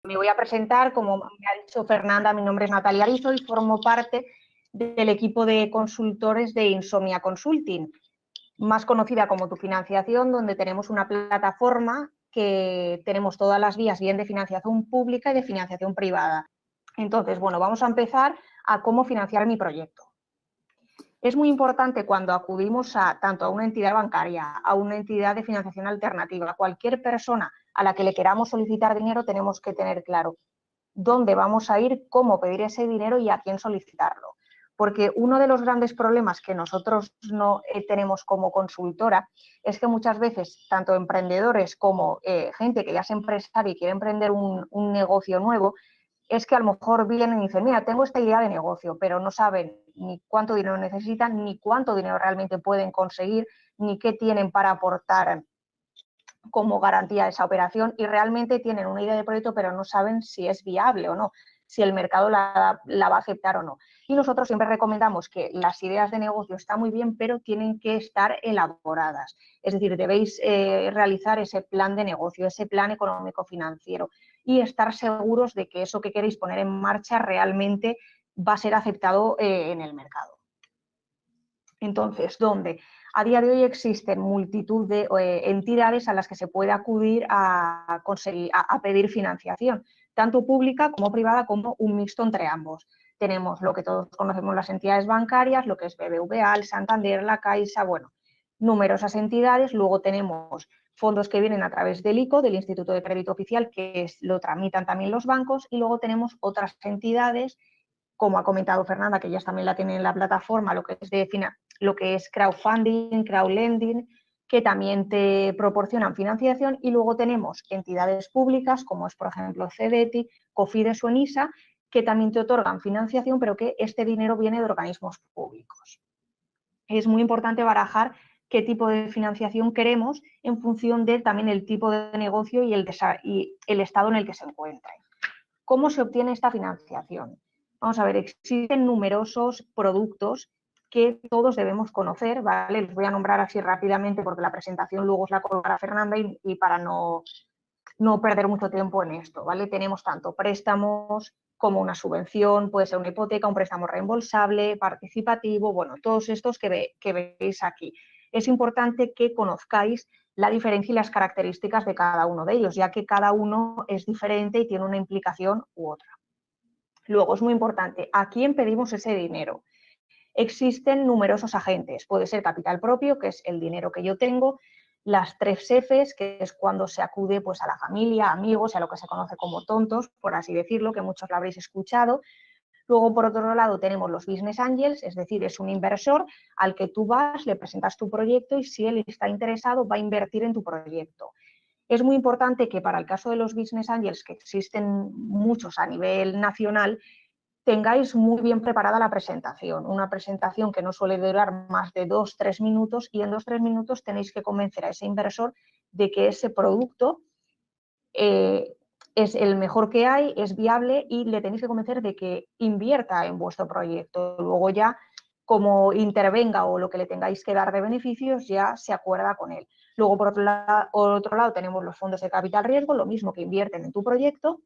me voy a presentar, como me ha dicho Fernanda, mi nombre es Natalia Arizo y formo parte del equipo de consultores de Insomnia Consulting, más conocida como Tu Financiación, donde tenemos una plataforma que tenemos todas las vías, bien de financiación pública y de financiación privada. Entonces, bueno, vamos a empezar a cómo financiar mi proyecto. Es muy importante cuando acudimos tanto a una entidad bancaria, a una entidad de financiación alternativa, a cualquier persona a la que le queramos solicitar dinero, tenemos que tener claro dónde vamos a ir, cómo pedir ese dinero y a quién solicitarlo. Porque uno de los grandes problemas que nosotros no tenemos como consultora es que muchas veces tanto emprendedores como gente que ya es empresaria y quiere emprender un negocio nuevo, es que a lo mejor vienen y dicen, mira, tengo esta idea de negocio, pero no saben ni cuánto dinero necesitan, ni cuánto dinero realmente pueden conseguir, ni qué tienen para aportar como garantía de esa operación, y realmente tienen una idea de proyecto, pero no saben si es viable o no, si el mercado la va a aceptar o no. Y nosotros siempre recomendamos que las ideas de negocio están muy bien, pero tienen que estar elaboradas. Es decir, debéis realizar ese plan de negocio, ese plan económico-financiero y estar seguros de que eso que queréis poner en marcha realmente va a ser aceptado en el mercado. Entonces, ¿dónde? A día de hoy existen multitud de entidades a las que se puede acudir a pedir financiación, tanto pública como privada, como un mixto entre ambos. Tenemos lo que todos conocemos, las entidades bancarias, lo que es BBVA, el Santander, la Caixa, bueno, numerosas entidades. Luego tenemos fondos que vienen a través del ICO, del Instituto de Crédito Oficial, que lo tramitan también los bancos, y luego tenemos otras entidades, como ha comentado Fernanda, que ellas también la tienen en la plataforma, lo que es crowdfunding, crowdlending, que también te proporcionan financiación, y luego tenemos entidades públicas como es, por ejemplo, CEDETI, Cofides o ENISA, que también te otorgan financiación, pero que este dinero viene de organismos públicos. Es muy importante barajar qué tipo de financiación queremos en función de también el tipo de negocio y el estado en el que se encuentre. ¿Cómo se obtiene esta financiación? Vamos a ver, existen numerosos productos que todos debemos conocer, ¿vale? Los voy a nombrar así rápidamente porque la presentación luego os la colgará Fernanda y para no perder mucho tiempo en esto, ¿vale? Tenemos tanto préstamos como una subvención, puede ser una hipoteca, un préstamo reembolsable, participativo, bueno, todos estos que veis aquí. Es importante que conozcáis la diferencia y las características de cada uno de ellos, ya que cada uno es diferente y tiene una implicación u otra. Luego, es muy importante, ¿a quién pedimos ese dinero? Existen numerosos agentes, puede ser capital propio, que es el dinero que yo tengo, las 3 Fs, que es cuando se acude pues, a la familia, amigos, a lo que se conoce como tontos, por así decirlo, que muchos lo habréis escuchado. Luego, por otro lado, tenemos los business angels, es decir, es un inversor al que tú vas, le presentas tu proyecto y si él está interesado va a invertir en tu proyecto. Es muy importante que para el caso de los business angels, que existen muchos a nivel nacional, tengáis muy bien preparada la presentación, una presentación que no suele durar más de 2-3 minutos, y en 2-3 minutos tenéis que convencer a ese inversor de que ese producto es el mejor que hay, es viable, y le tenéis que convencer de que invierta en vuestro proyecto. Luego ya, como intervenga o lo que le tengáis que dar de beneficios, ya se acuerda con él. Luego, por otro lado, tenemos los fondos de capital riesgo, lo mismo, que invierten en tu proyecto.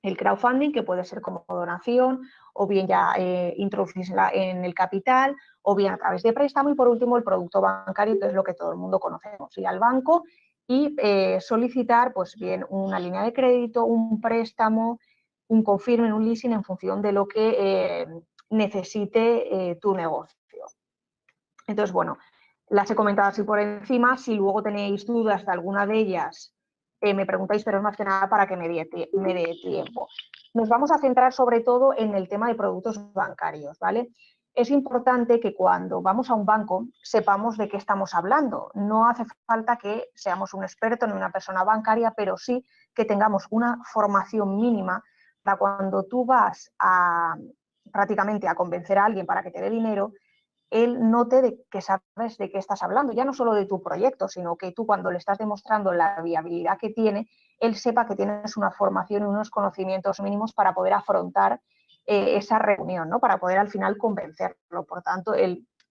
El crowdfunding, que puede ser como donación, o bien ya introducirla en el capital, o bien a través de préstamo. Y por último, el producto bancario, que es lo que todo el mundo conocemos, ir al banco y solicitar pues bien una línea de crédito, un préstamo, un confirming, un leasing, en función de lo que necesite tu negocio. Entonces, bueno, las he comentado así por encima. Si luego tenéis dudas de alguna de ellas, me preguntáis, pero es más que nada para que me dé tiempo. Nos vamos a centrar sobre todo en el tema de productos bancarios, ¿vale? Es importante que cuando vamos a un banco sepamos de qué estamos hablando. No hace falta que seamos un experto ni una persona bancaria, pero sí que tengamos una formación mínima para cuando tú vas prácticamente a convencer a alguien para que te dé dinero, él note de que sabes de qué estás hablando, ya no solo de tu proyecto, sino que tú, cuando le estás demostrando la viabilidad que tiene, él sepa que tienes una formación y unos conocimientos mínimos para poder afrontar esa reunión, ¿no? Para poder al final convencerlo. Por tanto,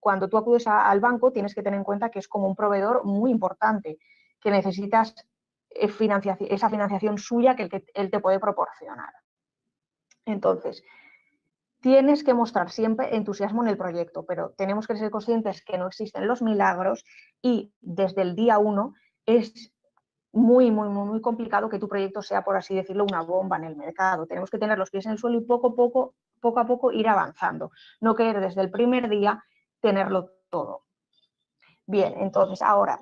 cuando tú acudes al banco, tienes que tener en cuenta que es como un proveedor muy importante, que necesitas esa financiación suya que él te puede proporcionar. Entonces, tienes que mostrar siempre entusiasmo en el proyecto, pero tenemos que ser conscientes que no existen los milagros y desde el día 1 es muy, muy, muy, muy complicado que tu proyecto sea, por así decirlo, una bomba en el mercado. Tenemos que tener los pies en el suelo y poco a poco ir avanzando. No querer desde el primer día tenerlo todo. Bien, entonces ahora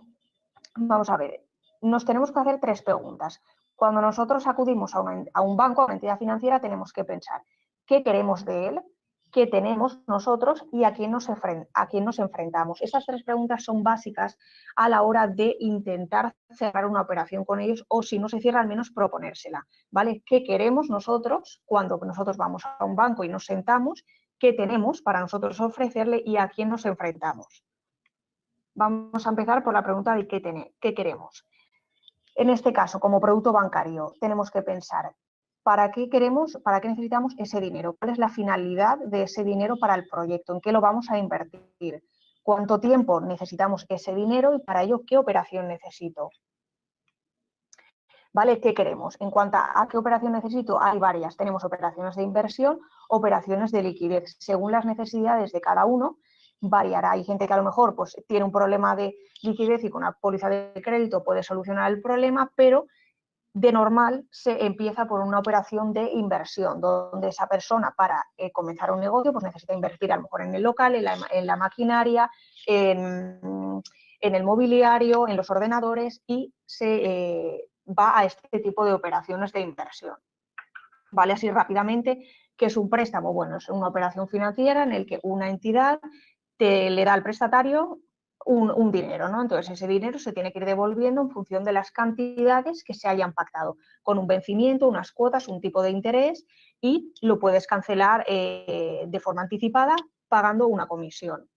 vamos a ver. Nos tenemos que hacer 3 preguntas. Cuando nosotros acudimos a un banco, a una entidad financiera, tenemos que pensar qué queremos de él, qué tenemos nosotros y a quién nos enfrentamos. Esas 3 preguntas son básicas a la hora de intentar cerrar una operación con ellos o si no se cierra, al menos proponérsela, ¿vale? ¿Qué queremos nosotros cuando nosotros vamos a un banco y nos sentamos? ¿Qué tenemos para nosotros ofrecerle y a quién nos enfrentamos? Vamos a empezar por la pregunta de qué queremos. En este caso, como producto bancario, tenemos que pensar ¿para qué necesitamos ese dinero? ¿Cuál es la finalidad de ese dinero para el proyecto? ¿En qué lo vamos a invertir? ¿Cuánto tiempo necesitamos ese dinero y para ello qué operación necesito? ¿Vale? ¿Qué queremos? En cuanto a qué operación necesito, hay varias. Tenemos operaciones de inversión, operaciones de liquidez. Según las necesidades de cada uno, variará. Hay gente que a lo mejor pues, tiene un problema de liquidez y con una póliza de crédito puede solucionar el problema, pero de normal se empieza por una operación de inversión, donde esa persona para comenzar un negocio pues necesita invertir a lo mejor en el local, en la maquinaria, en el mobiliario, en los ordenadores y se va a este tipo de operaciones de inversión. ¿Vale? Así rápidamente, ¿qué es un préstamo? Bueno, es una operación financiera en la que una entidad le da al prestatario un dinero, ¿no? Entonces ese dinero se tiene que ir devolviendo en función de las cantidades que se hayan pactado, con un vencimiento, unas cuotas, un tipo de interés y lo puedes cancelar de forma anticipada pagando una comisión.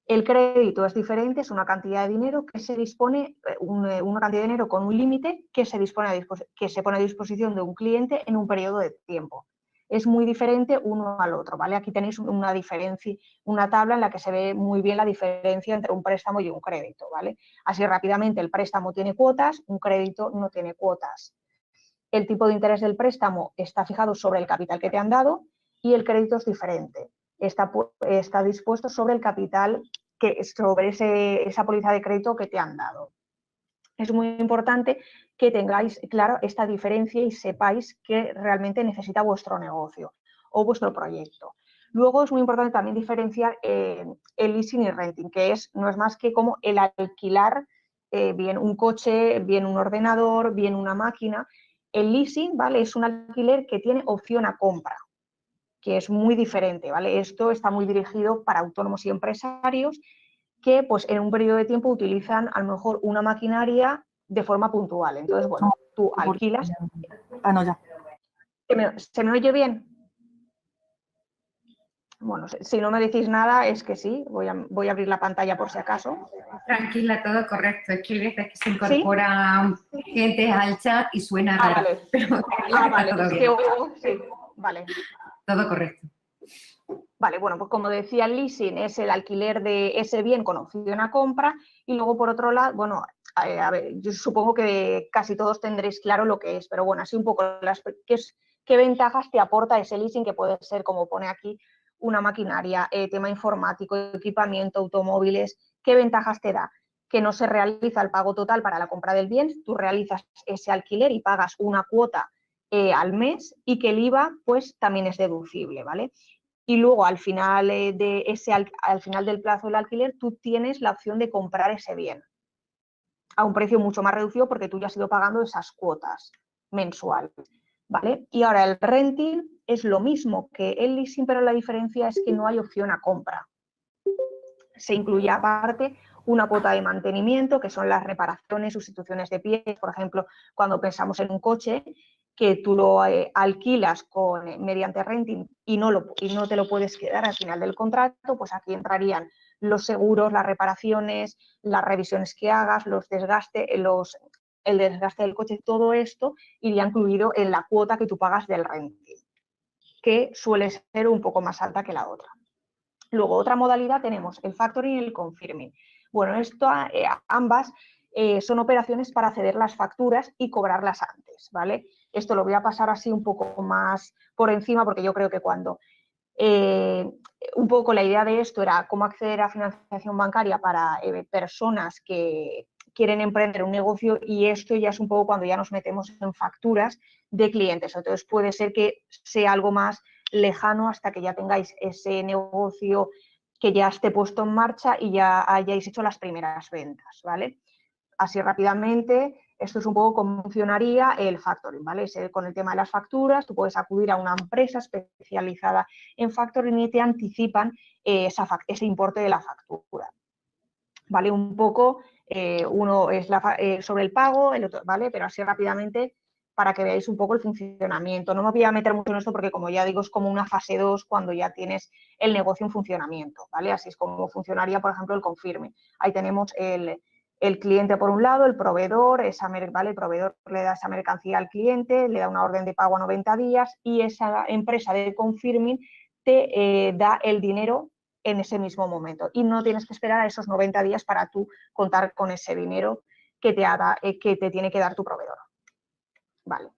El crédito es diferente, es una cantidad de dinero que se dispone, una cantidad de dinero con un límite que se pone a disposición de un cliente en un periodo de tiempo. Es muy diferente uno al otro, ¿vale? Aquí tenéis una diferencia, una tabla en la que se ve muy bien la diferencia entre un préstamo y un crédito, ¿vale? Así rápidamente, el préstamo tiene cuotas, un crédito no tiene cuotas. El tipo de interés del préstamo está fijado sobre el capital que te han dado y el crédito es diferente. Está dispuesto sobre el capital, sobre esa póliza de crédito que te han dado. Es muy importante que tengáis claro esta diferencia y sepáis qué realmente necesita vuestro negocio o vuestro proyecto. Luego es muy importante también diferenciar el leasing y renting, que no es más que como el alquilar bien un coche, bien un ordenador, bien una máquina. El leasing, ¿vale? Es un alquiler que tiene opción a compra, que es muy diferente, ¿vale? Esto está muy dirigido para autónomos y empresarios que pues, en un periodo de tiempo utilizan a lo mejor una maquinaria de forma puntual. Entonces, bueno, tú alquilas. Ah, no, ya. ¿Se me oye bien? Bueno, si no me decís nada es que sí, voy a abrir la pantalla por si acaso. Tranquila, todo correcto. Es que hay veces que se incorpora gente al chat y suena raro. Vale. Pero vale, todo es bien. que sí, vale. Todo correcto. Vale, bueno, pues como decía, el leasing es el alquiler de ese bien con opción a compra y luego por otro lado, bueno, a ver, yo supongo que casi todos tendréis claro lo que es, pero bueno, así un poco qué ventajas te aporta ese leasing, que puede ser, como pone aquí, una maquinaria, tema informático, equipamiento, automóviles. ¿Qué ventajas te da? Que no se realiza el pago total para la compra del bien, tú realizas ese alquiler y pagas una cuota al mes y que el IVA pues también es deducible, ¿vale? Y luego al final, al final del plazo del alquiler tú tienes la opción de comprar ese bien a un precio mucho más reducido porque tú ya has ido pagando esas cuotas mensuales, ¿vale? Y ahora el renting es lo mismo que el leasing, pero la diferencia es que no hay opción a compra. Se incluye aparte una cuota de mantenimiento, que son las reparaciones, sustituciones de piezas, por ejemplo, cuando pensamos en un coche, que tú lo alquilas mediante renting y no te lo puedes quedar al final del contrato, pues aquí entrarían los seguros, las reparaciones, las revisiones que hagas, el desgaste del coche, todo esto iría incluido en la cuota que tú pagas del renting, que suele ser un poco más alta que la otra. Luego, otra modalidad tenemos el factoring y el confirming. Bueno, ambas son operaciones para ceder las facturas y cobrarlas antes, ¿vale? Esto lo voy a pasar así un poco más por encima porque yo creo que cuando un poco la idea de esto era cómo acceder a financiación bancaria para personas que quieren emprender un negocio, y esto ya es un poco cuando ya nos metemos en facturas de clientes. Entonces puede ser que sea algo más lejano hasta que ya tengáis ese negocio que ya esté puesto en marcha y ya hayáis hecho las primeras ventas, ¿vale? Así rápidamente, esto es un poco cómo funcionaría el factoring, ¿vale? Con el tema de las facturas, tú puedes acudir a una empresa especializada en factoring y te anticipan ese importe de la factura, ¿vale? Un poco, uno es sobre el pago, el otro, ¿vale? Pero así rápidamente para que veáis un poco el funcionamiento. No me voy a meter mucho en esto porque, como ya digo, es como una fase 2 cuando ya tienes el negocio en funcionamiento, ¿vale? Así es como funcionaría, por ejemplo, el confirme. Ahí tenemos el cliente por un lado, el proveedor, ¿vale? El proveedor le da esa mercancía al cliente, le da una orden de pago a 90 días y esa empresa de confirming te da el dinero en ese mismo momento y no tienes que esperar a esos 90 días para tú contar con ese dinero que te tiene que dar tu proveedor. Vale.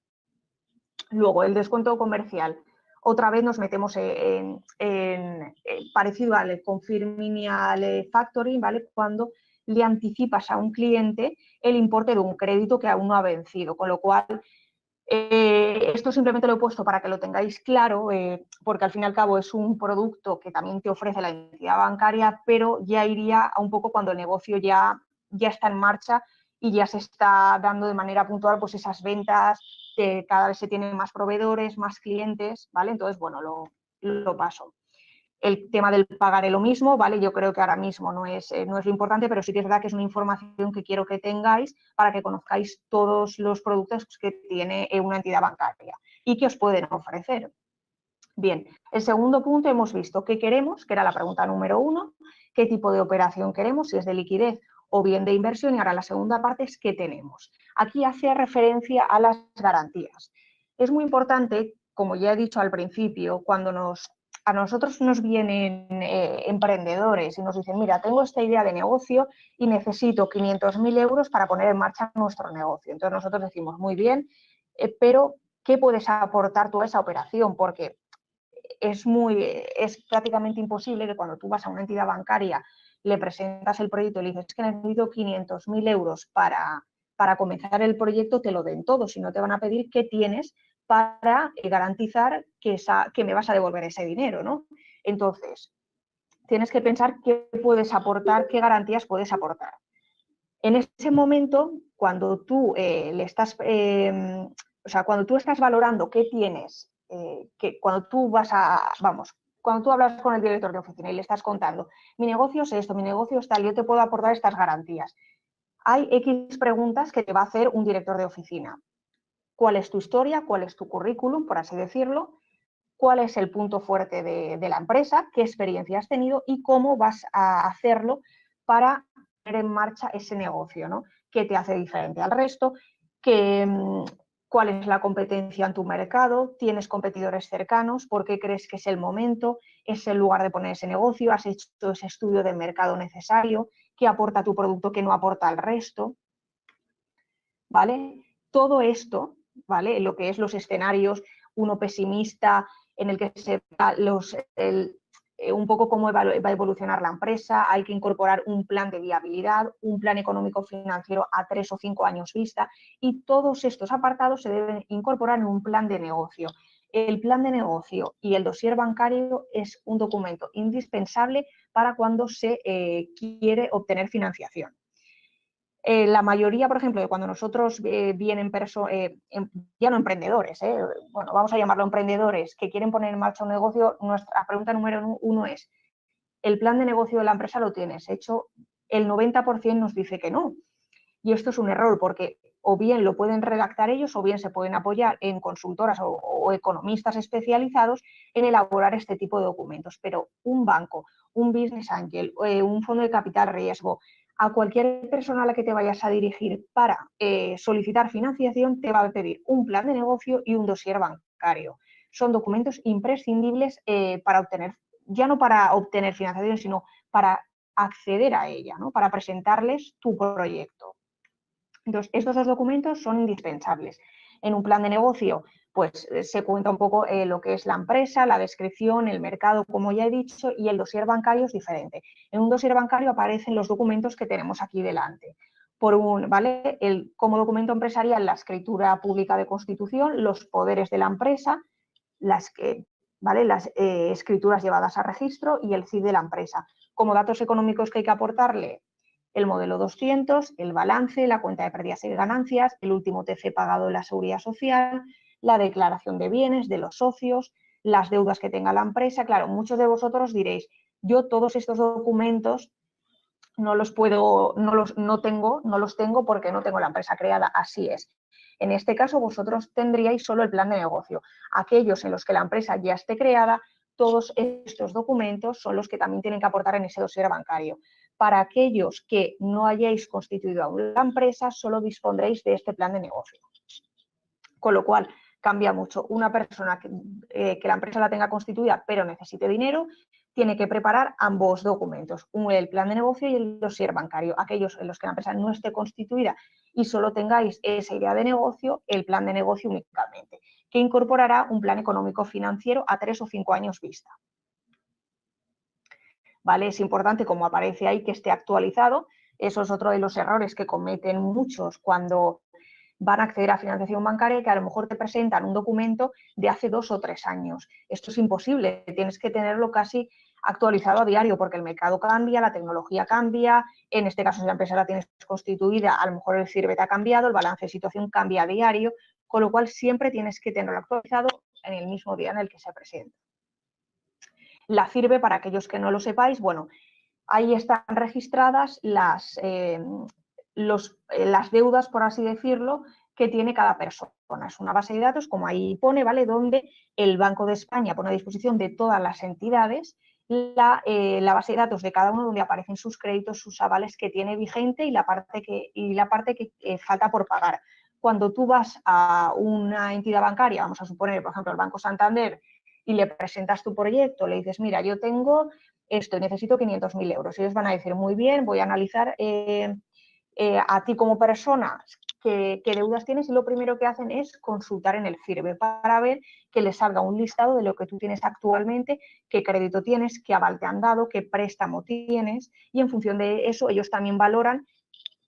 Luego, el descuento comercial. Otra vez nos metemos en parecido al confirming y al factoring, ¿vale? Cuando le anticipas a un cliente el importe de un crédito que aún no ha vencido, con lo cual esto simplemente lo he puesto para que lo tengáis claro, porque al fin y al cabo es un producto que también te ofrece la entidad bancaria, pero ya iría a un poco cuando el negocio ya está en marcha y ya se está dando de manera puntual pues esas ventas, cada vez se tienen más proveedores, más clientes, ¿vale? Entonces, bueno, lo paso. El tema del pagaré lo mismo, ¿vale? Yo creo que ahora mismo no es lo importante, pero sí que es verdad que es una información que quiero que tengáis para que conozcáis todos los productos que tiene una entidad bancaria y que os pueden ofrecer. Bien, el segundo punto hemos visto qué queremos, que era la pregunta número 1, qué tipo de operación queremos, si es de liquidez o bien de inversión, y ahora la segunda parte es qué tenemos. Aquí hace referencia a las garantías. Es muy importante, como ya he dicho al principio, cuando a nosotros nos vienen emprendedores y nos dicen, mira, tengo esta idea de negocio y necesito 500.000 euros para poner en marcha nuestro negocio. Entonces nosotros decimos, muy bien, pero ¿qué puedes aportar tú a esa operación? Porque es prácticamente imposible que cuando tú vas a una entidad bancaria, le presentas el proyecto y le dices que necesito 500.000 euros para comenzar el proyecto, te lo den todo, si no te van a pedir qué tienes para garantizar que me vas a devolver ese dinero, ¿no? Entonces, tienes que pensar qué puedes aportar, qué garantías puedes aportar. En ese momento, cuando tú cuando tú estás valorando qué tienes, cuando tú cuando tú hablas con el director de oficina y le estás contando, mi negocio es esto, mi negocio es tal, yo te puedo aportar estas garantías. Hay X preguntas que te va a hacer un director de oficina. ¿Cuál es tu historia? ¿Cuál es tu currículum, por así decirlo? ¿Cuál es el punto fuerte de la empresa? ¿Qué experiencia has tenido? ¿Y cómo vas a hacerlo para poner en marcha ese negocio, ¿no? ¿Qué te hace diferente al resto? ¿Cuál es la competencia en tu mercado? ¿Tienes competidores cercanos? ¿Por qué crees que es el momento? ¿Es el lugar de poner ese negocio? ¿Has hecho ese estudio de mercado necesario? ¿Qué aporta tu producto que no aporta al resto? ¿Vale? Todo esto, ¿vale? Lo que es los escenarios, uno pesimista, en el que se un poco cómo va a evolucionar la empresa, hay que incorporar un plan de viabilidad, un plan económico-financiero a 3 o 5 años vista, y todos estos apartados se deben incorporar en un plan de negocio. El plan de negocio y el dossier bancario es un documento indispensable para cuando se quiere obtener financiación. La mayoría, por ejemplo, de cuando nosotros vienen ya no emprendedores, bueno, vamos a llamarlo emprendedores, que quieren poner en marcha un negocio, nuestra pregunta número 1 es, ¿el plan de negocio de la empresa lo tienes hecho? El 90% nos dice que no. Y esto es un error porque o bien lo pueden redactar ellos o bien se pueden apoyar en consultoras o economistas especializados en elaborar este tipo de documentos. Pero un banco, un business angel, un fondo de capital riesgo, a cualquier persona a la que te vayas a dirigir para solicitar financiación te va a pedir un plan de negocio y un dossier bancario. Son documentos imprescindibles para obtener, ya no para obtener financiación, sino para acceder a ella, ¿no? Para presentarles tu proyecto. Entonces, estos dos documentos son indispensables. En un plan de negocio, pues se cuenta un poco lo que es la empresa, la descripción, el mercado, como ya he dicho, y el dossier bancario es diferente. En un dossier bancario aparecen los documentos que tenemos aquí delante. ¿Vale? Como documento empresarial, la escritura pública de constitución, los poderes de la empresa, ¿vale? Las escrituras llevadas a registro y el CIF de la empresa. Como datos económicos que hay que aportarle, el modelo 200, el balance, la cuenta de pérdidas y ganancias, el último TC pagado en la seguridad social, la declaración de bienes de los socios, las deudas que tenga la empresa. Claro, muchos de vosotros diréis, yo todos estos documentos no los tengo porque no tengo la empresa creada. Así es. En este caso, vosotros tendríais solo el plan de negocio. Aquellos en los que la empresa ya esté creada, todos estos documentos son los que también tienen que aportar en ese dossier bancario. Para aquellos que no hayáis constituido aún la empresa, solo dispondréis de este plan de negocio. Con lo cual, cambia mucho. Una persona que la empresa la tenga constituida pero necesite dinero, tiene que preparar ambos documentos, el plan de negocio y el dossier bancario. Aquellos en los que la empresa no esté constituida y solo tengáis esa idea de negocio, el plan de negocio únicamente, que incorporará un plan económico financiero a 3 o 5 años vista. ¿Vale? Es importante, como aparece ahí, que esté actualizado. Eso es otro de los errores que cometen muchos cuando van a acceder a financiación bancaria, que a lo mejor te presentan un documento de hace 2 o 3 años. Esto es imposible, tienes que tenerlo casi actualizado a diario porque el mercado cambia, la tecnología cambia, en este caso si la empresa la tienes constituida, a lo mejor el CIRBET ha cambiado, el balance de situación cambia a diario, con lo cual siempre tienes que tenerlo actualizado en el mismo día en el que se presenta. La CIRBE, para aquellos que no lo sepáis, bueno, ahí están registradas las deudas, por así decirlo, que tiene cada persona. Es una base de datos, como ahí pone, ¿vale? Donde el Banco de España pone a disposición de todas las entidades la base de datos de cada uno, donde aparecen sus créditos, sus avales que tiene vigente y la parte que falta por pagar. Cuando tú vas a una entidad bancaria, vamos a suponer, por ejemplo, el Banco Santander, y le presentas tu proyecto, le dices, mira, yo tengo esto, necesito 500.000 euros. Ellos van a decir, muy bien, voy a analizar a ti como persona qué deudas tienes, y lo primero que hacen es consultar en el CIRBE para ver que les salga un listado de lo que tú tienes actualmente, qué crédito tienes, qué aval te han dado, qué préstamo tienes, y en función de eso ellos también valoran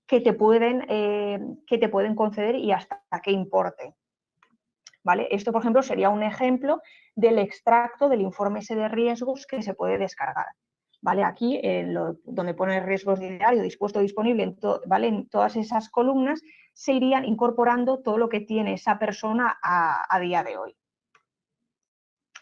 qué te pueden conceder y hasta qué importe. ¿Vale? Esto, por ejemplo, sería un ejemplo del extracto del informe ese de riesgos que se puede descargar. ¿Vale? Aquí, donde pone riesgos diario, dispuesto, disponible, ¿vale? En todas esas columnas se irían incorporando todo lo que tiene esa persona a día de hoy.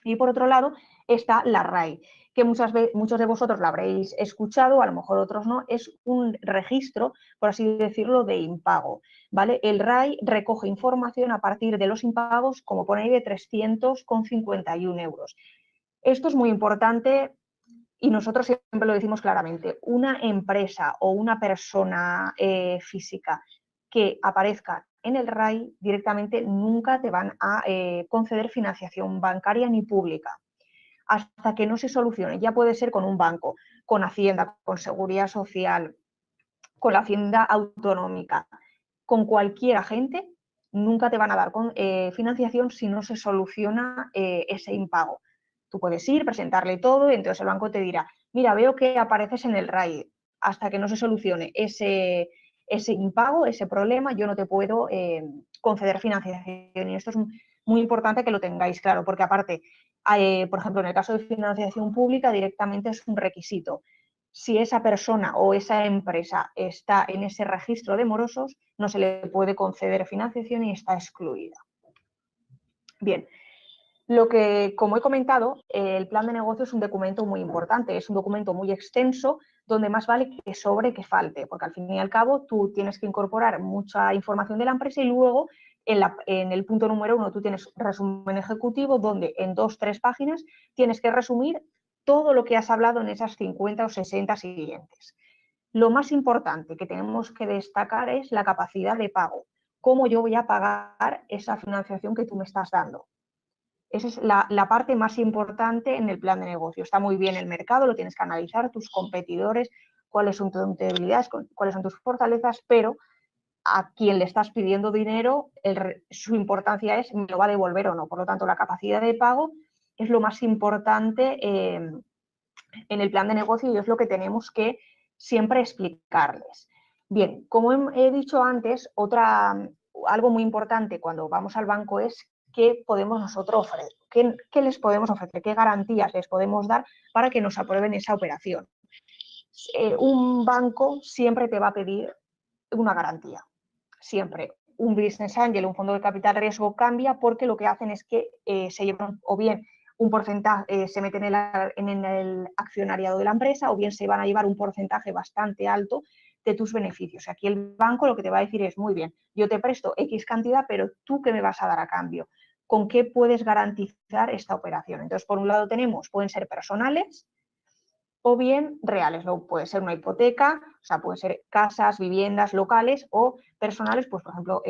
Y por otro lado está la RAI, que muchos de vosotros la habréis escuchado, a lo mejor otros no. Es un registro, por así decirlo, de impago, ¿vale? El RAI recoge información a partir de los impagos, como pone ahí, de 300,51 euros. Esto es muy importante y nosotros siempre lo decimos claramente. Una empresa o una persona física que aparezca en el RAI directamente nunca te van a conceder financiación bancaria ni pública hasta que no se solucione. Ya puede ser con un banco, con Hacienda, con Seguridad Social, con la Hacienda Autonómica, con cualquier agente, nunca te van a dar financiación si no se soluciona ese impago. Tú puedes ir, presentarle todo y entonces el banco te dirá, mira, veo que apareces en el RAI, hasta que no se solucione ese impago, ese problema, yo no te puedo conceder financiación. Y esto es muy importante que lo tengáis claro, porque aparte, por ejemplo, en el caso de financiación pública, directamente es un requisito. Si esa persona o esa empresa está en ese registro de morosos, no se le puede conceder financiación y está excluida. Bien, como he comentado, el plan de negocio es un documento muy importante, es un documento muy extenso, donde más vale que sobre que falte, porque al fin y al cabo tú tienes que incorporar mucha información de la empresa y luego en el punto número 1 tú tienes resumen ejecutivo, donde en 2 o 3 páginas tienes que resumir todo lo que has hablado en esas 50 o 60 siguientes. Lo más importante que tenemos que destacar es la capacidad de pago. ¿Cómo yo voy a pagar esa financiación que tú me estás dando? Esa es la parte más importante en el plan de negocio. Está muy bien el mercado, lo tienes que analizar, tus competidores, cuáles son tus debilidades, cuáles son tus fortalezas, pero a quien le estás pidiendo dinero, su importancia es me lo va a devolver o no. Por lo tanto, la capacidad de pago es lo más importante en el plan de negocio y es lo que tenemos que siempre explicarles. Bien, como he dicho antes, algo muy importante cuando vamos al banco es qué podemos nosotros ofrecer, qué les podemos ofrecer, qué garantías les podemos dar para que nos aprueben esa operación. Un banco siempre te va a pedir una garantía, siempre. Un business angel, un fondo de capital riesgo cambia porque lo que hacen es que se llevan o bien un porcentaje, se meten en el accionariado de la empresa o bien se van a llevar un porcentaje bastante alto de tus beneficios. Aquí el banco lo que te va a decir es, muy bien, yo te presto X cantidad, pero ¿tú qué me vas a dar a cambio? ¿Con qué puedes garantizar esta operación? Entonces, por un lado pueden ser personales, o bien reales, puede ser una hipoteca, o sea, pueden ser casas, viviendas locales o personales, pues por ejemplo,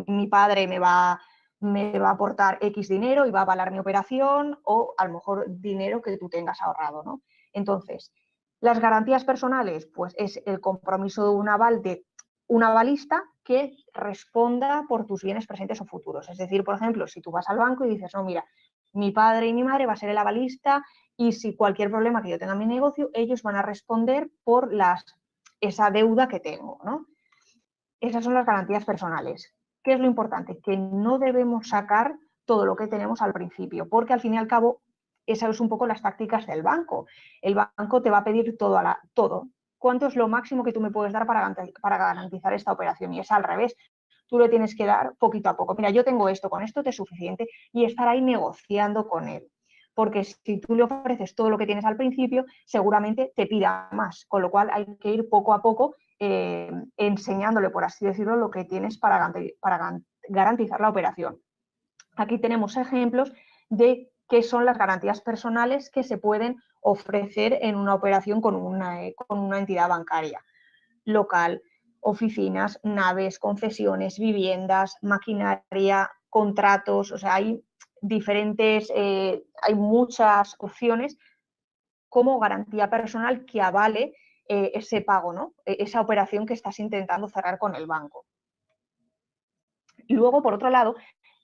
mi padre me va a aportar X dinero y va a avalar mi operación o a lo mejor dinero que tú tengas ahorrado, ¿no? Entonces, las garantías personales, pues es el compromiso de un aval de un avalista que responda por tus bienes presentes o futuros. Es decir, por ejemplo, si tú vas al banco y dices, no, mira, mi padre y mi madre va a ser el avalista y si cualquier problema que yo tenga en mi negocio, ellos van a responder por esa deuda que tengo, ¿no? Esas son las garantías personales. ¿Qué es lo importante? Que no debemos sacar todo lo que tenemos al principio, porque al fin y al cabo, esas son un poco las tácticas del banco. El banco te va a pedir todo. ¿Cuánto es lo máximo que tú me puedes dar para garantizar esta operación? Y es al revés. Tú le tienes que dar poquito a poco. Mira, yo tengo esto, con esto te es suficiente y estar ahí negociando con él. Porque si tú le ofreces todo lo que tienes al principio, seguramente te pida más. Con lo cual hay que ir poco a poco enseñándole, por así decirlo, lo que tienes para garantizar la operación. Aquí tenemos ejemplos de qué son las garantías personales que se pueden ofrecer en una operación con una entidad bancaria local, oficinas, naves, concesiones, viviendas, maquinaria, contratos, o sea, hay muchas opciones como garantía personal que avale ese pago, ¿no? Esa operación que estás intentando cerrar con el banco. Luego, por otro lado,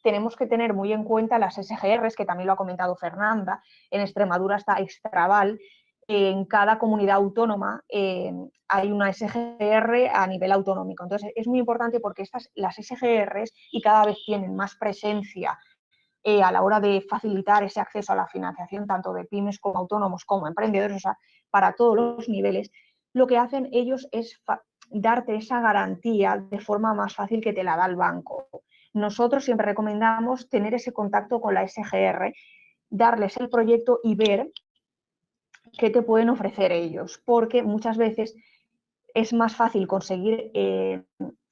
tenemos que tener muy en cuenta las SGRs, que también lo ha comentado Fernanda. En Extremadura está Extraval. En cada comunidad autónoma hay una SGR a nivel autonómico. Entonces, es muy importante porque las SGRs y cada vez tienen más presencia a la hora de facilitar ese acceso a la financiación, tanto de pymes como autónomos como emprendedores, o sea, para todos los niveles, lo que hacen ellos es darte esa garantía de forma más fácil que te la da el banco. Nosotros siempre recomendamos tener ese contacto con la SGR, darles el proyecto y ver qué te pueden ofrecer ellos, porque muchas veces es más fácil conseguir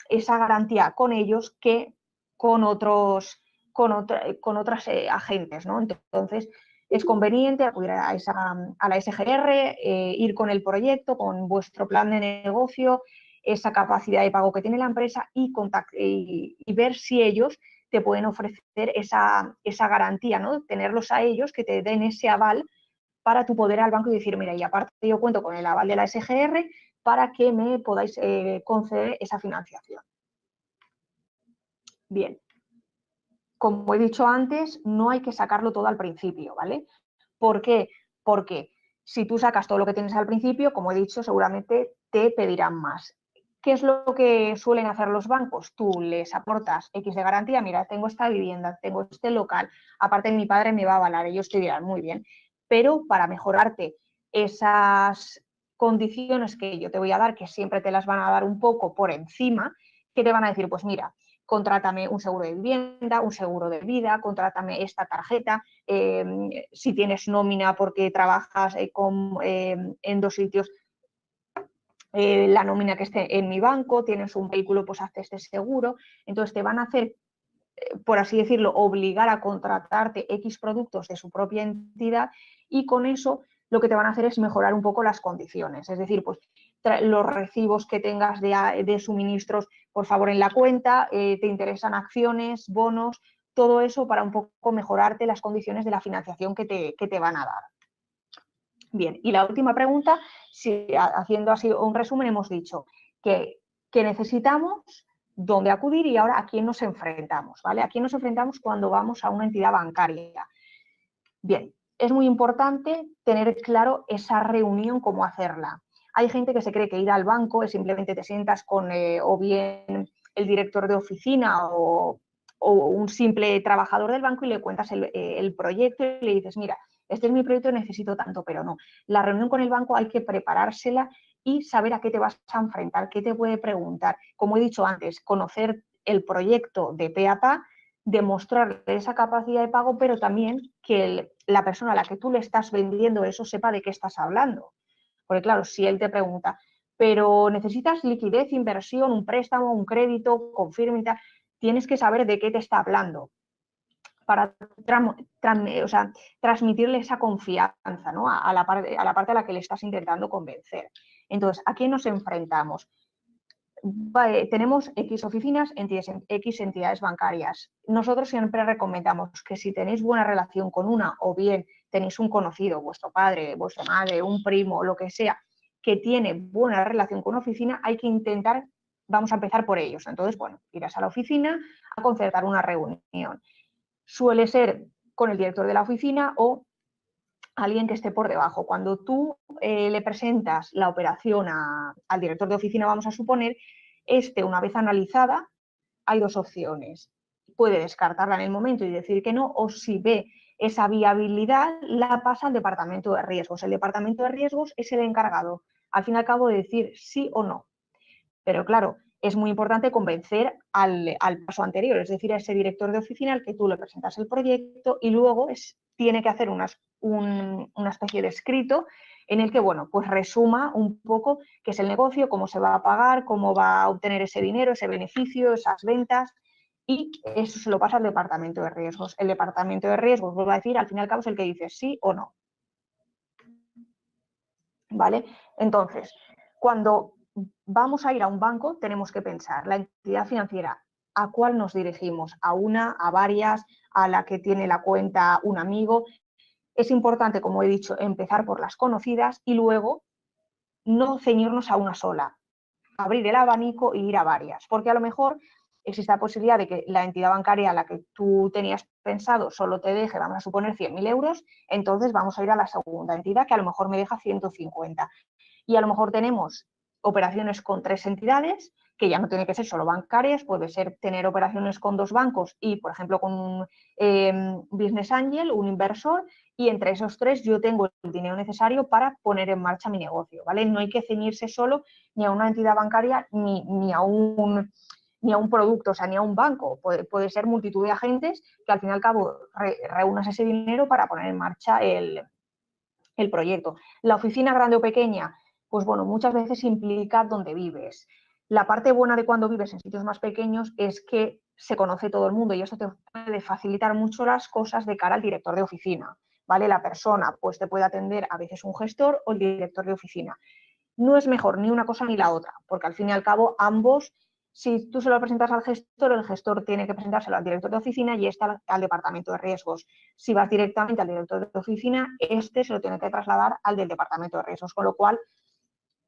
esa garantía con ellos que con otros agentes, ¿no? Entonces, es conveniente acudir a la SGR, ir con el proyecto, con vuestro plan de negocio, esa capacidad de pago que tiene la empresa y ver si ellos te pueden ofrecer esa garantía, ¿no? Tenerlos a ellos que te den ese aval para tu poder al banco y decir, mira, y aparte yo cuento con el aval de la SGR para que me podáis conceder esa financiación. Bien, como he dicho antes, no hay que sacarlo todo al principio, ¿vale? ¿Por qué? Porque si tú sacas todo lo que tienes al principio, como he dicho, seguramente te pedirán más. ¿Qué es lo que suelen hacer los bancos? Tú les aportas X de garantía, mira, tengo esta vivienda, tengo este local, aparte mi padre me va a avalar, ellos te dirán, muy bien, pero para mejorarte esas condiciones que yo te voy a dar, que siempre te las van a dar un poco por encima, ¿qué te van a decir? Pues mira, contrátame un seguro de vivienda, un seguro de vida, contrátame esta tarjeta, si tienes nómina porque trabajas en dos sitios, la nómina que esté en mi banco, tienes un vehículo, pues hazte este seguro. Entonces te van a hacer, por así decirlo, obligar a contratarte X productos de su propia entidad y con eso lo que te van a hacer es mejorar un poco las condiciones. Es decir, pues los recibos que tengas de suministros, por favor, en la cuenta, te interesan acciones, bonos, todo eso para un poco mejorarte las condiciones de la financiación que te van a dar. Bien, y la última pregunta, haciendo así un resumen, hemos dicho, que necesitamos, dónde acudir y ahora a quién nos enfrentamos, ¿vale? A quién nos enfrentamos cuando vamos a una entidad bancaria. Bien, es muy importante tener claro esa reunión, cómo hacerla. Hay gente que se cree que ir al banco es simplemente te sientas con o bien el director de oficina o un simple trabajador del banco y le cuentas el proyecto y le dices, mira, este es mi proyecto, necesito tanto, pero no. La reunión con el banco hay que preparársela y saber a qué te vas a enfrentar, qué te puede preguntar. Como he dicho antes, conocer el proyecto de pe a pa, demostrar esa capacidad de pago, pero también que la persona a la que tú le estás vendiendo eso sepa de qué estás hablando. Porque claro, si él te pregunta, pero necesitas liquidez, inversión, un préstamo, un crédito, confirme y tal, tienes que saber de qué te está hablando para transmitirle esa confianza, ¿no? a la parte a la que le estás intentando convencer. Entonces, ¿a quién nos enfrentamos? Tenemos X oficinas, X entidades bancarias. Nosotros siempre recomendamos que si tenéis buena relación con una o bien tenéis un conocido, vuestro padre, vuestra madre, un primo, lo que sea, que tiene buena relación con una oficina, hay que intentar, vamos a empezar por ellos. Entonces, bueno, irás a la oficina a concertar una reunión. Suele ser con el director de la oficina o alguien que esté por debajo. Cuando tú le presentas la operación al director de oficina, vamos a suponer, una vez analizada, hay dos opciones. Puede descartarla en el momento y decir que no, o si ve esa viabilidad, la pasa al departamento de riesgos. El departamento de riesgos es el encargado, al fin y al cabo, de decir sí o no. Pero claro, es muy importante convencer al paso anterior, es decir, a ese director de oficina al que tú le presentas el proyecto y luego tiene que hacer una especie de escrito en el que, bueno, pues resuma un poco qué es el negocio, cómo se va a pagar, cómo va a obtener ese dinero, ese beneficio, esas ventas, y eso se lo pasa al departamento de riesgos. El departamento de riesgos, vuelvo a decir, al fin y al cabo es el que dice sí o no. ¿Vale? Entonces, cuando vamos a ir a un banco, tenemos que pensar, la entidad financiera, ¿a cuál nos dirigimos? ¿A una, a varias, a la que tiene la cuenta un amigo? Es importante, como he dicho, empezar por las conocidas y luego no ceñirnos a una sola, abrir el abanico e ir a varias, porque a lo mejor existe la posibilidad de que la entidad bancaria a la que tú tenías pensado solo te deje, vamos a suponer, 100.000 euros, entonces vamos a ir a la segunda entidad que a lo mejor me deja 150. Y a lo mejor tenemos operaciones con 3 entidades, que ya no tiene que ser solo bancarias, puede ser tener operaciones con 2 bancos y, por ejemplo, con un business angel, un inversor, y entre esos 3 yo tengo el dinero necesario para poner en marcha mi negocio, ¿vale? No hay que ceñirse solo ni a una entidad bancaria ni a un producto, o sea, ni a un banco. Puede ser multitud de agentes que al fin y al cabo reúnas ese dinero para poner en marcha el proyecto. La oficina grande o pequeña, pues bueno, muchas veces implica dónde vives. La parte buena de cuando vives en sitios más pequeños es que se conoce todo el mundo y eso te puede facilitar mucho las cosas de cara al director de oficina, ¿vale? La persona pues te puede atender a veces un gestor o el director de oficina. No es mejor ni una cosa ni la otra, porque al fin y al cabo ambos, si tú se lo presentas al gestor, el gestor tiene que presentárselo al director de oficina y este al departamento de riesgos. Si vas directamente al director de oficina, este se lo tiene que trasladar al del departamento de riesgos, con lo cual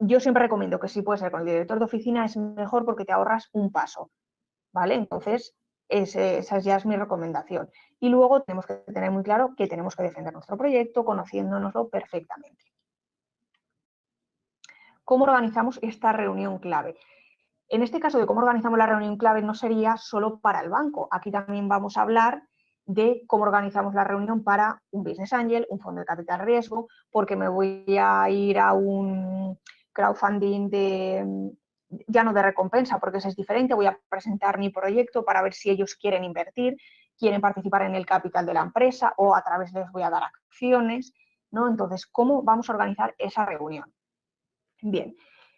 yo siempre recomiendo que si puede ser con el director de oficina es mejor porque te ahorras un paso, ¿vale? Entonces, esa ya es mi recomendación. Y luego tenemos que tener muy claro que tenemos que defender nuestro proyecto conociéndonoslo perfectamente. ¿Cómo organizamos esta reunión clave? En este caso de cómo organizamos la reunión clave no sería solo para el banco. Aquí también vamos a hablar de cómo organizamos la reunión para un business angel, un fondo de capital riesgo, porque me voy a ir a un crowdfunding ya no de recompensa, porque ese es diferente. Voy a presentar mi proyecto para ver si ellos quieren invertir, quieren participar en el capital de la empresa o a través les voy a dar acciones, ¿no? Entonces, ¿cómo vamos a organizar esa reunión? Bien,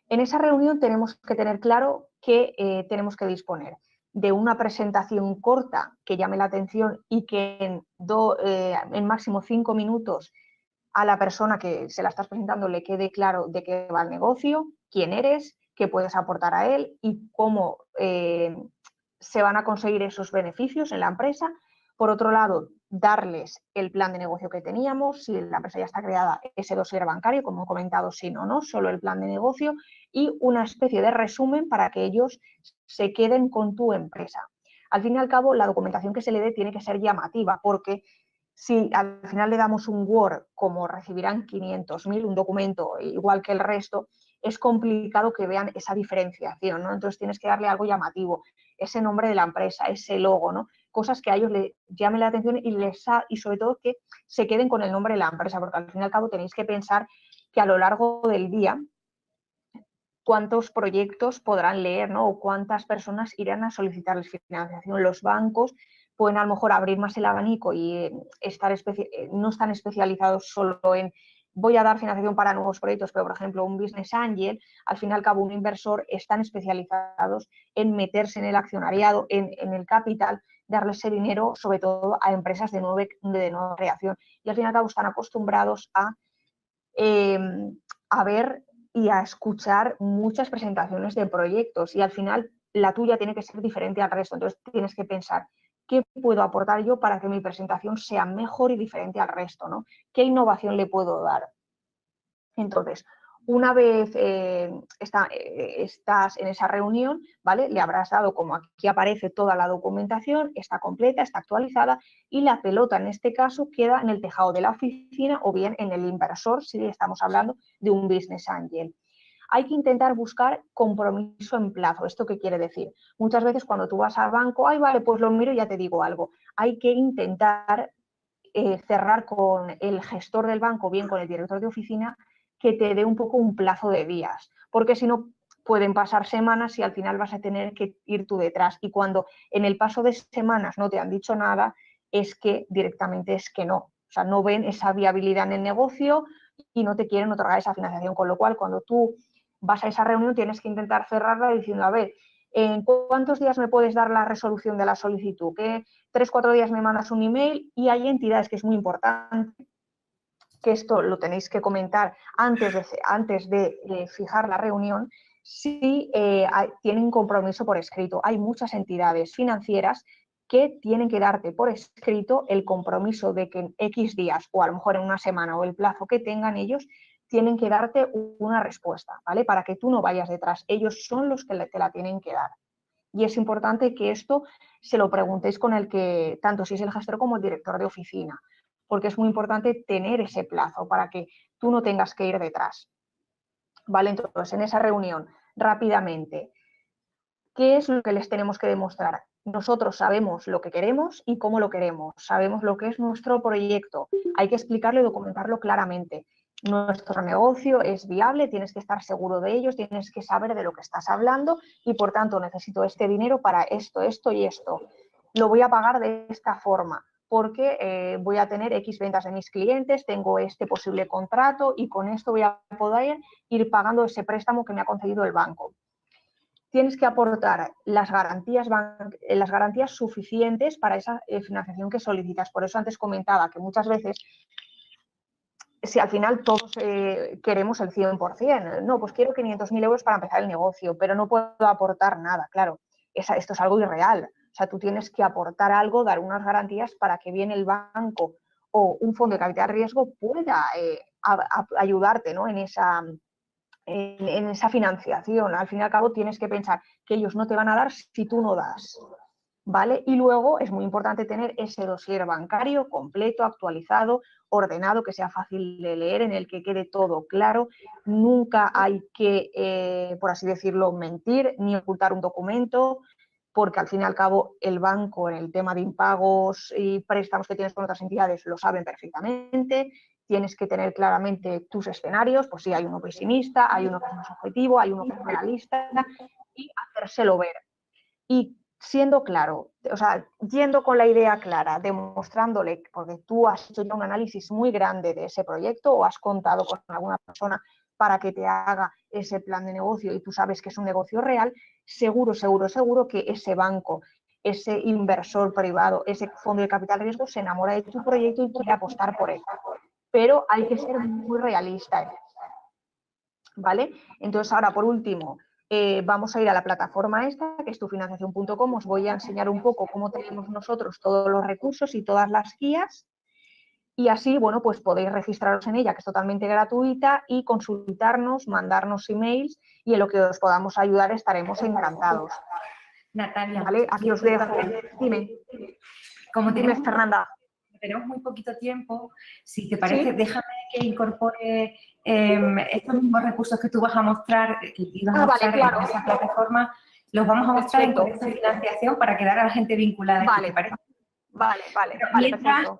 en esa reunión tenemos que tener claro que tenemos que disponer de una presentación corta que llame la atención y que en máximo 5 minutos a la persona que se la estás presentando le quede claro de qué va el negocio, quién eres, qué puedes aportar a él y cómo se van a conseguir esos beneficios en la empresa. Por otro lado, darles el plan de negocio que teníamos, si la empresa ya está creada, ese dossier bancario, como he comentado, si no, no, solo el plan de negocio y una especie de resumen para que ellos se queden con tu empresa. Al fin y al cabo, la documentación que se le dé tiene que ser llamativa, porque si al final le damos un Word, como recibirán 500.000, un documento igual que el resto, es complicado que vean esa diferenciación, ¿no? Entonces tienes que darle algo llamativo, ese nombre de la empresa, ese logo, ¿no? Cosas que a ellos les llamen la atención y sobre todo que se queden con el nombre de la empresa, porque al fin y al cabo tenéis que pensar que a lo largo del día cuántos proyectos podrán leer, ¿no? O cuántas personas irán a solicitarles financiación. Los bancos pueden a lo mejor abrir más el abanico y no están especializados solo en voy a dar financiación para nuevos proyectos, pero por ejemplo un business angel, al fin y al cabo un inversor, están especializados en meterse en el accionariado, en el capital, darle ese dinero sobre todo a empresas de nueva creación y al fin y al cabo están acostumbrados a ver y a escuchar muchas presentaciones de proyectos y al final la tuya tiene que ser diferente al resto. Entonces tienes que pensar, ¿qué puedo aportar yo para que mi presentación sea mejor y diferente al resto, ¿no? ¿Qué innovación le puedo dar? Entonces, una vez estás en esa reunión, ¿vale? Le habrás dado, como aquí aparece, toda la documentación, está completa, está actualizada y la pelota en este caso queda en el tejado de la oficina o bien en el inversor si estamos hablando de un business angel. Hay que intentar buscar compromiso en plazo. ¿Esto qué quiere decir? Muchas veces cuando tú vas al banco, ay, vale, pues lo miro y ya te digo algo. Hay que intentar cerrar con el gestor del banco, bien con el director de oficina, que te dé un poco un plazo de días, porque si no pueden pasar semanas y al final vas a tener que ir tú detrás. Y cuando en el paso de semanas no te han dicho nada, es que directamente es que no. O sea, no ven esa viabilidad en el negocio y no te quieren otorgar esa financiación. Con lo cual, cuando tú vas a esa reunión, tienes que intentar cerrarla diciendo, a ver, ¿en cuántos días me puedes dar la resolución de la solicitud? ¿Qué 3-4 días me mandas un email? Y hay entidades que es muy importante, que esto lo tenéis que comentar antes de fijar la reunión, si tienen compromiso por escrito. Hay muchas entidades financieras que tienen que darte por escrito el compromiso de que en X días o a lo mejor en una semana o el plazo que tengan ellos, tienen que darte una respuesta, ¿vale? Para que tú no vayas detrás. Ellos son los que te la tienen que dar. Y es importante que esto se lo preguntéis con el que, tanto si es el gestor como el director de oficina, porque es muy importante tener ese plazo para que tú no tengas que ir detrás. ¿Vale? Entonces, en esa reunión, rápidamente, ¿qué es lo que les tenemos que demostrar? Nosotros sabemos lo que queremos y cómo lo queremos, sabemos lo que es nuestro proyecto, hay que explicarlo y documentarlo claramente. Nuestro negocio es viable, tienes que estar seguro de ellos, tienes que saber de lo que estás hablando y por tanto necesito este dinero para esto, esto y esto. Lo voy a pagar de esta forma porque voy a tener X ventas de mis clientes, tengo este posible contrato y con esto voy a poder ir pagando ese préstamo que me ha concedido el banco. Tienes que aportar las garantías suficientes para esa financiación que solicitas. Por eso antes comentaba que muchas veces, si al final todos queremos el 100%, no, pues quiero 500.000 euros para empezar el negocio, pero no puedo aportar nada, claro, esto es algo irreal. O sea, tú tienes que aportar algo, dar unas garantías para que bien el banco o un fondo de capital de riesgo pueda ayudarte, ¿no? en esa financiación. Al fin y al cabo tienes que pensar que ellos no te van a dar si tú no das, ¿vale? Y luego es muy importante tener ese dossier bancario completo, actualizado, ordenado, que sea fácil de leer, en el que quede todo claro. Nunca hay que, por así decirlo, mentir ni ocultar un documento, porque al fin y al cabo el banco en el tema de impagos y préstamos que tienes con otras entidades lo saben perfectamente. Tienes que tener claramente tus escenarios, pues sí, hay uno pesimista, hay uno que es más objetivo, hay uno que es realista y hacérselo ver. Y siendo claro, o sea, yendo con la idea clara, demostrándole, porque tú has hecho ya un análisis muy grande de ese proyecto o has contado con alguna persona para que te haga ese plan de negocio y tú sabes que es un negocio real, seguro, seguro, seguro que ese banco, ese inversor privado, ese fondo de capital de riesgo se enamora de tu proyecto y quiere apostar por él. Pero hay que ser muy realista, ¿vale? Entonces, ahora, por último, vamos a ir a la plataforma esta, que es tufinanciación.com, os voy a enseñar un poco cómo tenemos nosotros todos los recursos y todas las guías, y así, bueno, pues podéis registraros en ella, que es totalmente gratuita, y consultarnos, mandarnos emails, y en lo que os podamos ayudar estaremos encantados. Natalia, ¿Vale? Aquí os dejo. Dime. Dime, Fernanda. Tenemos muy poquito tiempo, si te parece, ¿sí? Déjame que incorpore estos mismos recursos que tú vas a mostrar, y vas a mostrar vale, claro. en esa plataforma, los vamos a mostrar en Conecta Financiación para quedar a la gente vinculada. Vale, ¿Te parece? Vale, mientras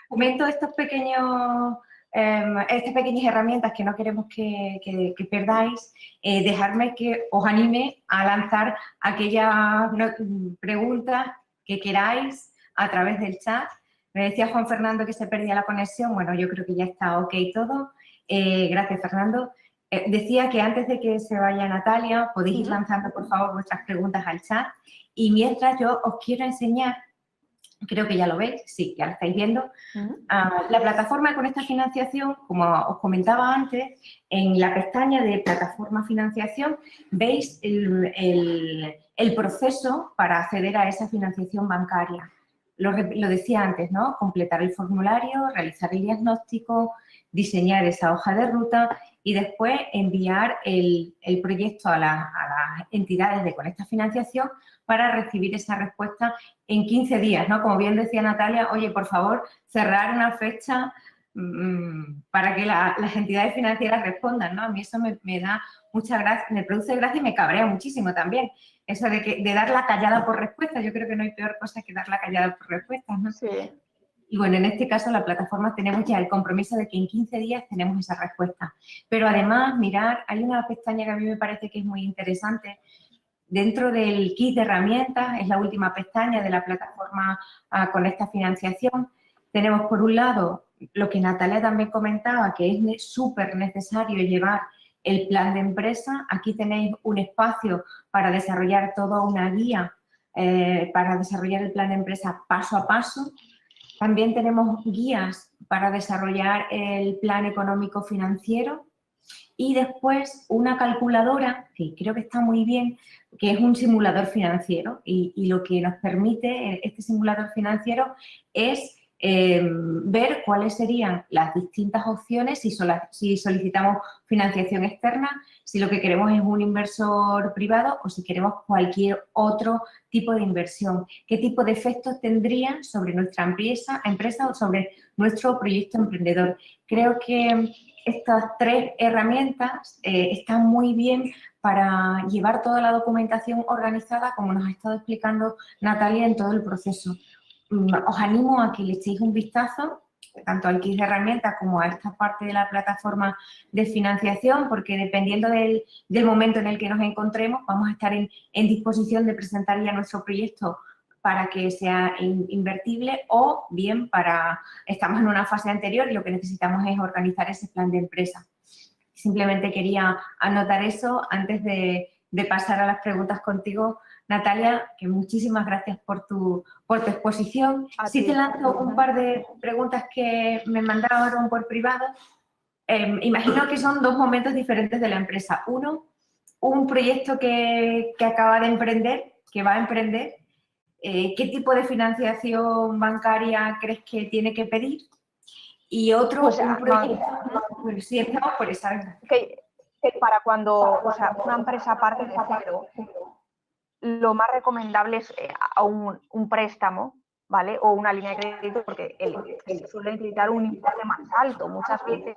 comento estos pequeños, estas pequeñas herramientas que no queremos que perdáis, dejarme que os anime a lanzar aquellas preguntas que queráis a través del chat. Me decía Juan Fernando que se perdía la conexión. Bueno, yo creo que ya está ok todo. Gracias, Fernando. Decía que antes de que se vaya Natalia, podéis ir lanzando, por favor, vuestras preguntas al chat. Y mientras yo os quiero enseñar, creo que ya lo veis, sí, ya lo estáis viendo, la plataforma Conecta Financiación, como os comentaba antes, en la pestaña de Plataforma Financiación, veis el proceso para acceder a esa financiación bancaria. Lo decía antes, ¿no? Completar el formulario, realizar el diagnóstico, diseñar esa hoja de ruta y después enviar el proyecto a las entidades de Conecta Financiación para recibir esa respuesta en 15 días, ¿no? Como bien decía Natalia, oye, por favor, cerrar una fecha para que las entidades financieras respondan, ¿no? A mí eso me da mucha gracia, me produce gracia y me cabrea muchísimo también. Eso de dar la callada por respuesta, yo creo que no hay peor cosa que dar la callada por respuesta, ¿no? Sí. Y bueno, en este caso, la plataforma tenemos ya el compromiso de que en 15 días tenemos esa respuesta. Pero además, mirar, hay una pestaña que a mí me parece que es muy interesante. Dentro del kit de herramientas, es la última pestaña de la plataforma Conecta Financiación. Tenemos, por un lado, lo que Natalia también comentaba, que es súper necesario llevar el plan de empresa. Aquí tenéis un espacio para desarrollar toda una guía, para desarrollar el plan de empresa paso a paso. También tenemos guías para desarrollar el plan económico financiero y después una calculadora, que creo que está muy bien, que es un simulador financiero y lo que nos permite este simulador financiero es ver cuáles serían las distintas opciones si solicitamos financiación externa, si lo que queremos es un inversor privado o si queremos cualquier otro tipo de inversión. ¿Qué tipo de efectos tendría sobre nuestra empresa o sobre nuestro proyecto emprendedor? Creo que estas tres herramientas están muy bien para llevar toda la documentación organizada, como nos ha estado explicando Natalia en todo el proceso. Os animo a que le echéis un vistazo, tanto al kit de herramientas como a esta parte de la plataforma de financiación, porque dependiendo del momento en el que nos encontremos, vamos a estar en disposición de presentar ya nuestro proyecto para que sea invertible o bien estamos en una fase anterior y lo que necesitamos es organizar ese plan de empresa. Simplemente quería anotar eso antes de pasar a las preguntas contigo, Natalia, que muchísimas gracias por tu exposición. Sí te lanzo un par de preguntas que me mandaron por privado. Imagino que son dos momentos diferentes de la empresa. Uno, un proyecto que acaba de emprender, que va a emprender. ¿Qué tipo de financiación bancaria crees que tiene que pedir? Y otro, un proyecto, pues sí, estamos por esa. Que para cuando, una empresa parte de cero, lo más recomendable es a un préstamo, ¿vale? O una línea de crédito, porque suele necesitar un importe más alto. Muchas veces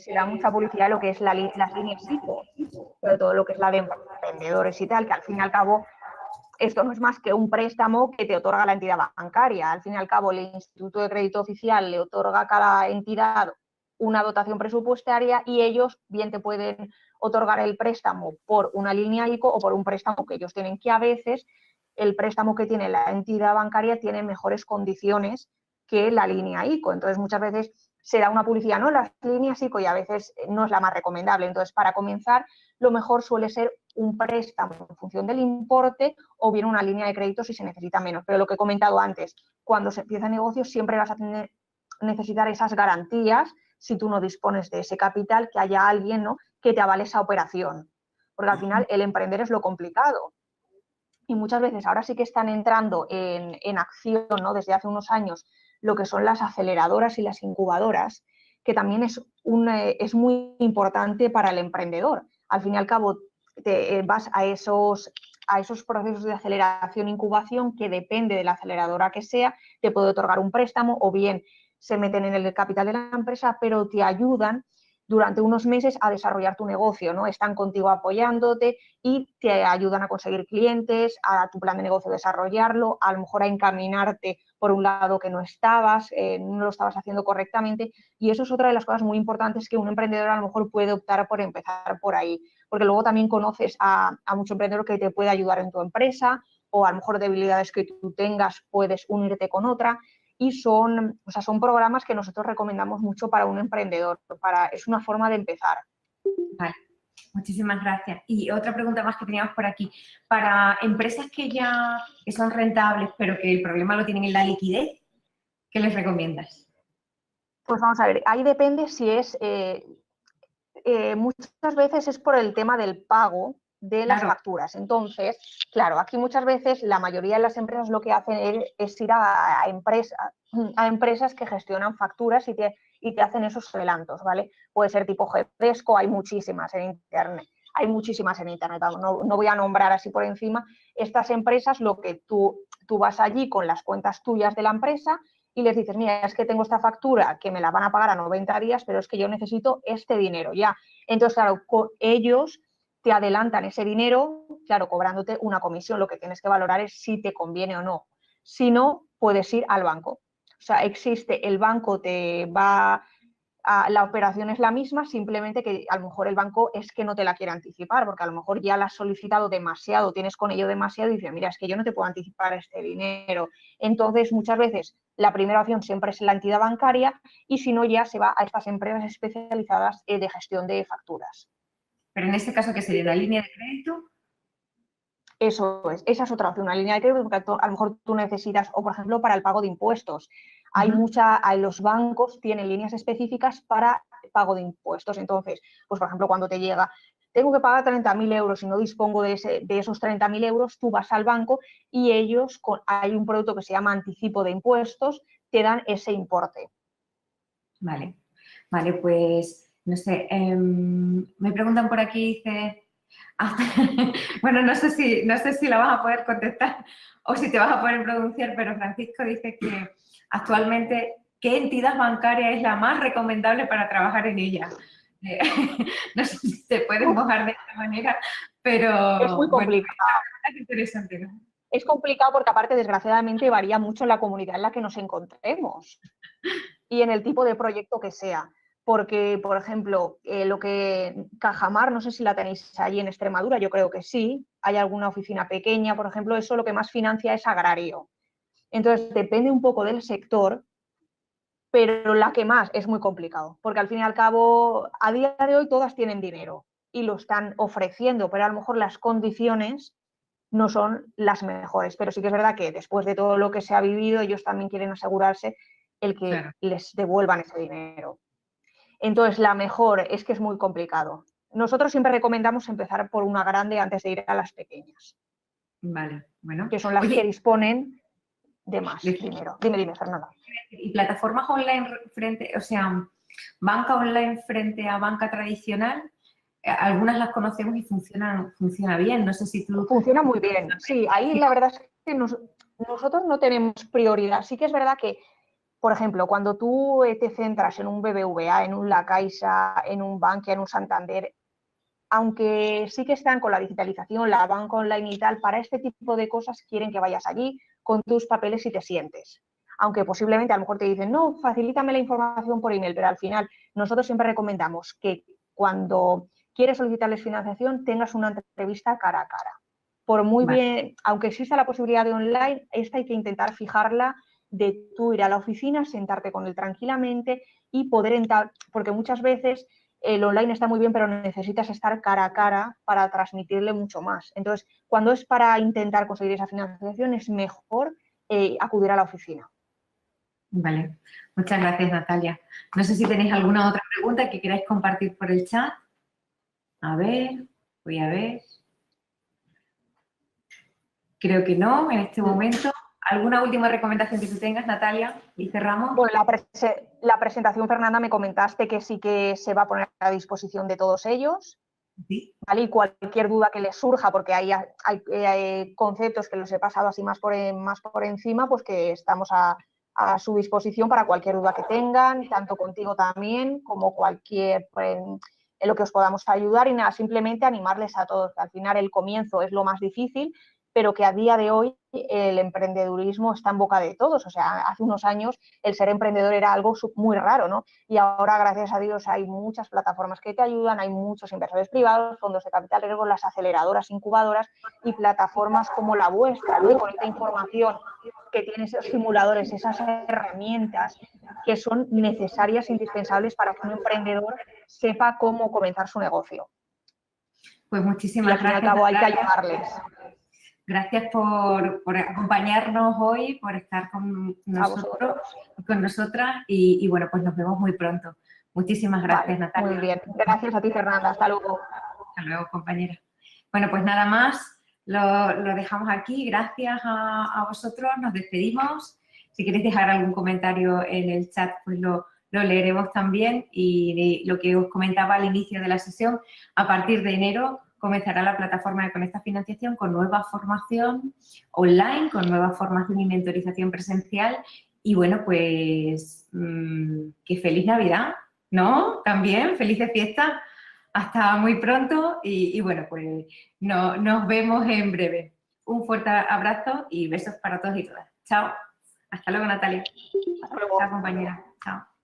se da mucha publicidad a lo que es las líneas ICO, sobre todo lo que es la de emprendedores y tal, que al fin y al cabo esto no es más que un préstamo que te otorga la entidad bancaria. Al fin y al cabo, el Instituto de Crédito Oficial le otorga a cada entidad una dotación presupuestaria y ellos bien te pueden otorgar el préstamo por una línea ICO o por un préstamo que ellos tienen, que a veces el préstamo que tiene la entidad bancaria tiene mejores condiciones que la línea ICO. Entonces, muchas veces se da una publicidad, ¿no? Las líneas ICO y a veces no es la más recomendable. Entonces, para comenzar, lo mejor suele ser un préstamo en función del importe o bien una línea de crédito si se necesita menos. Pero lo que he comentado antes, cuando se empieza negocio siempre vas a necesitar esas garantías si tú no dispones de ese capital, que haya alguien, ¿no?, que te avale esa operación. porque al final el emprender es lo complicado. Y muchas veces ahora sí que están entrando en acción, ¿no? Desde hace unos años, lo que son las aceleradoras y las incubadoras, que también es muy importante para el emprendedor. Al fin y al cabo, vas a esos procesos de aceleración e incubación que depende de la aceleradora que sea, te puede otorgar un préstamo o bien se meten en el capital de la empresa, pero te ayudan durante unos meses a desarrollar tu negocio, ¿no? Están contigo apoyándote y te ayudan a conseguir clientes, a tu plan de negocio desarrollarlo, a lo mejor a encaminarte por un lado que no lo estabas haciendo correctamente, y eso es otra de las cosas muy importantes que un emprendedor a lo mejor puede optar por empezar por ahí, porque luego también conoces a mucho emprendedor que te puede ayudar en tu empresa, o a lo mejor debilidades que tú tengas puedes unirte con otra. Y son programas que nosotros recomendamos mucho para un emprendedor, es una forma de empezar. Vale, muchísimas gracias. Y otra pregunta más que teníamos por aquí. Para empresas que son rentables, pero que el problema lo tienen en la liquidez, ¿qué les recomiendas? Pues vamos a ver, ahí depende si es... muchas veces es por el tema del pago de las facturas. Entonces, claro, aquí muchas veces la mayoría de las empresas lo que hacen es ir a empresas que gestionan facturas y te hacen esos adelantos, ¿vale? Puede ser tipo Gefresco, hay muchísimas en Internet. No voy a nombrar así por encima. Estas empresas, lo que tú vas allí con las cuentas tuyas de la empresa y les dices, mira, es que tengo esta factura que me la van a pagar a 90 días, pero es que yo necesito este dinero ya. Entonces, claro, ellos te adelantan ese dinero, claro, cobrándote una comisión. Lo que tienes que valorar es si te conviene o no. Si no, puedes ir al banco. O sea, el banco te va... la operación es la misma, simplemente que a lo mejor el banco es que no te la quiere anticipar, porque a lo mejor ya la has solicitado demasiado, tienes con ello demasiado y dices, mira, es que yo no te puedo anticipar este dinero. Entonces, muchas veces la primera opción siempre es la entidad bancaria y si no, ya se va a estas empresas especializadas de gestión de facturas. Pero en este caso, ¿qué sería? ¿La línea de crédito? Eso es, esa es otra opción, una línea de crédito, porque a lo mejor tú necesitas, o por ejemplo, para el pago de impuestos. Los bancos tienen líneas específicas para pago de impuestos. Entonces, pues por ejemplo, cuando te llega, tengo que pagar 30.000 euros y no dispongo de esos 30.000 euros, tú vas al banco y ellos, hay un producto que se llama anticipo de impuestos, te dan ese importe. Vale, pues, no sé, me preguntan por aquí, dice... bueno, no sé si la vas a poder contestar o si te vas a poder pronunciar, pero Francisco dice que actualmente, ¿qué entidad bancaria es la más recomendable para trabajar en ella? No sé si te puedes mojar de esta manera, pero... Es muy complicado. Bueno, es interesante, ¿no? Es complicado porque aparte, desgraciadamente, varía mucho la comunidad en la que nos encontremos y en el tipo de proyecto que sea. Porque, por ejemplo, Cajamar, no sé si la tenéis allí en Extremadura, yo creo que sí, hay alguna oficina pequeña, por ejemplo, eso lo que más financia es agrario. Entonces, depende un poco del sector, pero la que más es muy complicado, porque al fin y al cabo, a día de hoy todas tienen dinero y lo están ofreciendo, pero a lo mejor las condiciones no son las mejores. Pero sí que es verdad que después de todo lo que se ha vivido, ellos también quieren asegurarse el que les devuelvan ese dinero. Entonces, la mejor es que es muy complicado. Nosotros siempre recomendamos empezar por una grande antes de ir a las pequeñas. Vale, bueno. Que son las que disponen de más dinero. Dime, Fernanda. ¿Y plataformas online banca online frente a banca tradicional? Algunas las conocemos y funciona bien. No sé si tú... Funciona muy bien. Sí, ahí la verdad es que nosotros no tenemos prioridad. Sí que es verdad que, por ejemplo, cuando tú te centras en un BBVA, en un La Caixa, en un Bankia, en un Santander, aunque sí que están con la digitalización, la banca online y tal, para este tipo de cosas quieren que vayas allí con tus papeles y te sientes. Aunque posiblemente a lo mejor te dicen, no, facilítame la información por email, pero al final nosotros siempre recomendamos que cuando quieres solicitarles financiación tengas una entrevista cara a cara. Por muy bien, aunque exista la posibilidad de online, esta hay que intentar fijarla de tú ir a la oficina, sentarte con él tranquilamente y poder entrar, porque muchas veces el online está muy bien, pero necesitas estar cara a cara para transmitirle mucho más. Entonces, cuando es para intentar conseguir esa financiación, es mejor acudir a la oficina. Vale, muchas gracias, Natalia. No sé si tenéis alguna otra pregunta que queráis compartir por el chat. A ver, Voy a ver. Creo que no, en este momento. ¿Alguna última recomendación que tú tengas, Natalia? Y cerramos. Bueno, la presentación, Fernanda, me comentaste que sí que se va a poner a disposición de todos ellos. Sí. ¿Vale? Y cualquier duda que les surja, porque hay conceptos que los he pasado así más por encima, pues que estamos a su disposición para cualquier duda que tengan, tanto contigo también como cualquier, pues, en lo que os podamos ayudar. Y nada, simplemente animarles a todos, que al final el comienzo es lo más difícil, pero que a día de hoy el emprendedurismo está en boca de todos. O sea, hace unos años el ser emprendedor era algo muy raro, ¿no? Y ahora, gracias a Dios, hay muchas plataformas que te ayudan, hay muchos inversores privados, fondos de capital riesgo, las aceleradoras, incubadoras y plataformas como la vuestra, ¿no? Y con esta información que tiene esos simuladores, esas herramientas que son necesarias e indispensables para que un emprendedor sepa cómo comenzar su negocio. Pues muchísimas gracias. Y al fin y al gracias, cabo hay que Natalia. ayudarles. Gracias por acompañarnos hoy, por estar con nosotros, con nosotras y bueno, pues nos vemos muy pronto. Muchísimas gracias, Vale, Natalia. muy bien. Gracias a ti, Fernanda. Hasta luego. Hasta luego, compañera. Bueno, pues nada más, lo dejamos aquí. Gracias a vosotros, nos despedimos. Si queréis dejar algún comentario en el chat, pues lo leeremos también. Y lo que os comentaba al inicio de la sesión, a partir de enero comenzará la plataforma de Conecta Financiación con nueva formación online, con nueva formación y mentorización presencial. Y bueno, pues que feliz Navidad, ¿no? También, felices fiestas. Hasta muy pronto y bueno, pues nos vemos en breve. Un fuerte abrazo y besos para todos y todas. Chao. Hasta luego, Natalia. Hasta luego. Chao, compañera. Chao.